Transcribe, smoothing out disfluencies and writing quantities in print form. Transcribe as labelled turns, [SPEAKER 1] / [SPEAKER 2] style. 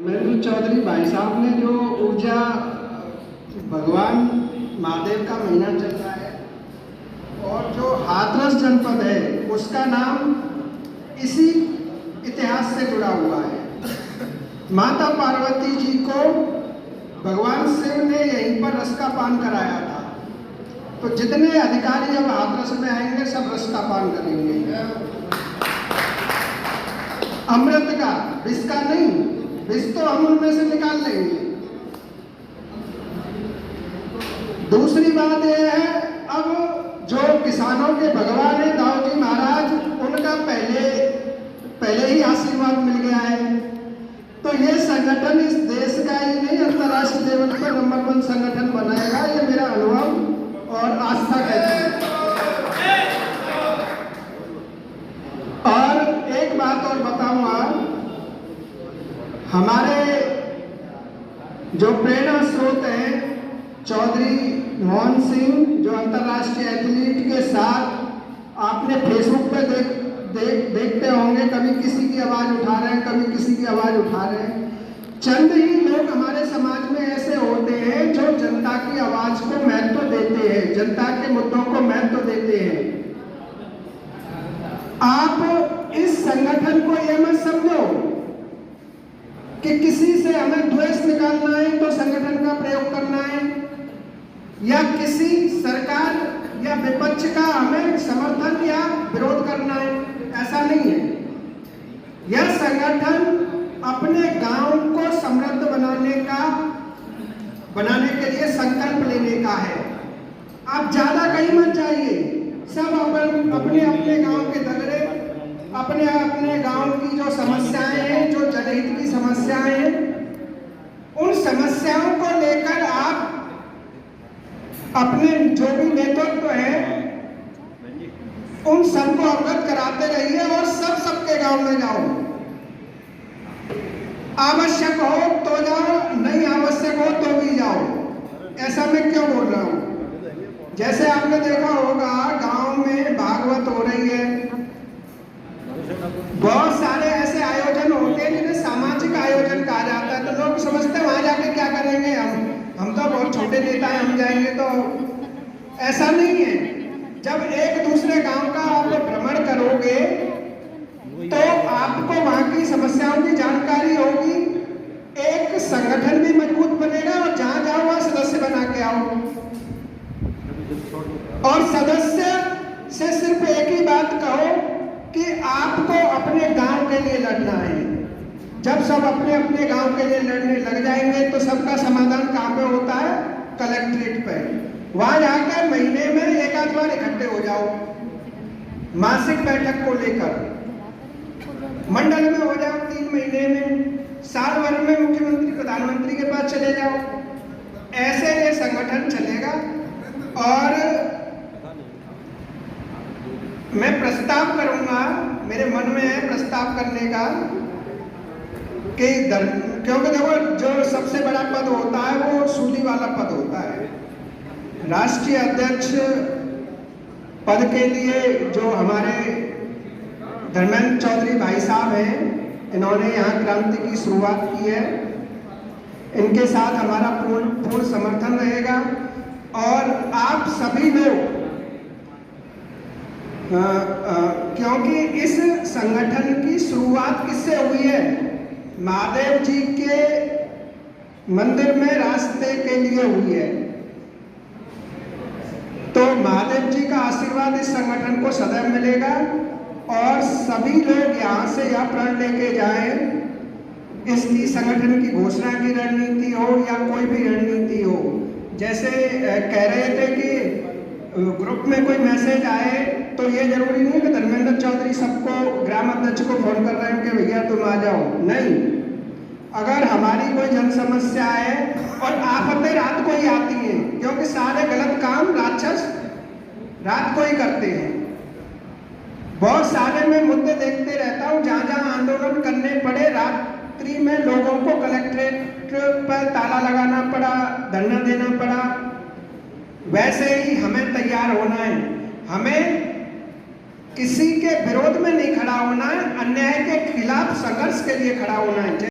[SPEAKER 1] महेंद्र चौधरी भाई साहब ने जो ऊर्जा भगवान महादेव का महीना चल रहा है और जो हाथरस जनपद है उसका नाम इसी इतिहास से जुड़ा हुआ है। माता पार्वती जी को भगवान शिव ने यहीं पर रस का पान कराया था, तो जितने अधिकारी अब हाथरस में आएंगे सब रस का पान करेंगे, अमृत का, विष का नहीं। विष तो हम उनमें से निकाल लेंगे। दूसरी बात यह है, अब जो किसानों के भगवान है दाऊ जी महाराज, उनका पहले ही आशीर्वाद मिल गया है। तो ये संगठन इस देश का ही नहीं, अंतर्राष्ट्रीय लेवल पर नंबर 1 संगठन बनाएगा, ये मेरा अनुभव और आस्था कहती है। और एक बात और बताऊंगा, हमारे जो प्रेरणा स्रोत हैं चौधरी मोहन सिंह, जो अंतर्राष्ट्रीय एथलीट के साथ आपने फेसबुक पे देखते होंगे, कभी किसी की आवाज उठा रहे हैं, कभी किसी की आवाज उठा रहे हैं। चंद ही लोग हमारे समाज में ऐसे होते हैं जो जनता की आवाज को महत्व देते हैं, जनता के मुद्दों को महत्व देते हैं। आप इस संगठन को यह मत समझो कि किसी से हमें द्वेष निकालना है तो संगठन का प्रयोग करना है, या किसी सरकार या विपक्ष का हमें समर्थन या विरोध करना है, ऐसा नहीं है। यह संगठन अपने गांव को समृद्ध बनाने के लिए संकल्प लेने का है। आप ज्यादा कहीं मत जाइए, सब अपने अपने गांव के दगड़े, अपने अपने गांव की जो समस्याएं हैं, जो जनहित की समस्याएं हैं, उन समस्याओं को लेकर आप अपने जो भी नेतृत्व है उन सबको अवगत कराते रहिए और सबके गांव में जाओ। आवश्यक हो तो जाओ, नहीं आवश्यक हो तो भी जाओ। ऐसा मैं क्यों बोल रहा हूं? जैसे आपने देखा होगा गांव में भागवत हो रही है, बहुत सारे ऐसे आयोजन होते हैं जिन्हें सामाजिक आयोजन कहा जाता है, तो लोग समझते हैं वहां जाके क्या करेंगे, हम तो बहुत छोटे नेता हैं, हम जाएंगे। तो ऐसा नहीं है। जब एक दूसरे गांव का आप भ्रमण करोगे तो आपको वहां की समस्याओं की जानकारी होगी, एक संगठन भी मजबूत बनेगा और जहां जाओ वहां सदस्य बना के आओ। और सदस्य से सिर्फ एक ही बात कहो कि आपको अपने गांव के लिए लड़ना है। जब सब अपने अपने गांव के लिए लड़ने लग जाएंगे तो सबका समाधान कहां पे होता है? कलेक्ट्रेट पे। वहां जाकर महीने में एक आध बार इकट्ठे हो जाओ, मासिक बैठक को लेकर मंडल में हो जाओ, 3 महीने में, साल भर में मुख्यमंत्री प्रधानमंत्री के पास चले जाओ। ऐसे ये संगठन चलेगा। और मैं प्रस्ताव करूंगा, मेरे मन में है प्रस्ताव करने का कि क्योंकि देखो जो सबसे बड़ा पद होता है वो सूली वाला पद होता है। राष्ट्रीय अध्यक्ष पद के लिए जो हमारे धर्मेंद्र चौधरी भाई साहब हैं, इन्होंने यहाँ क्रांति की शुरुआत की है। इनके साथ हमारा पूर्ण समर्थन रहेगा। और आप सभी लोग, क्योंकि इस संगठन की शुरुआत किससे हुई है? महादेव जी के मंदिर में रास्ते के लिए हुई है। तो महादेव जी का आशीर्वाद इस संगठन को सदैव मिलेगा और सभी लोग यहाँ से यह प्रण लेके जाएं, इसकी संगठन की घोषणा की रणनीति हो या कोई भी रणनीति हो। जैसे कह रहे थे कि ग्रुप में कोई मैसेज आए तो ये जरूरी नहीं कि धर्मेंद्र चौधरी सबको, ग्राम अध्यक्ष को फोन कर रहे हैं कि भैया तुम आ जाओ। नहीं, अगर हमारी कोई जन समस्या है, और आफतें रात को ही आती हैं, क्योंकि सारे गलत काम राक्षस रात को ही करते हैं। बहुत सारे मैं मुद्दे देखते रहता हूँ, जहाँ जहाँ आंदोलन करने पड़े, रात्रि में लोगों को कलेक्ट्रेट पर ताला लगाना पड़ा, धरना देना पड़ा। वैसे ही हमें तैयार होना है। हमें किसी के विरोध में नहीं खड़ा होना है, अन्याय के खिलाफ संघर्ष के लिए खड़ा होना है।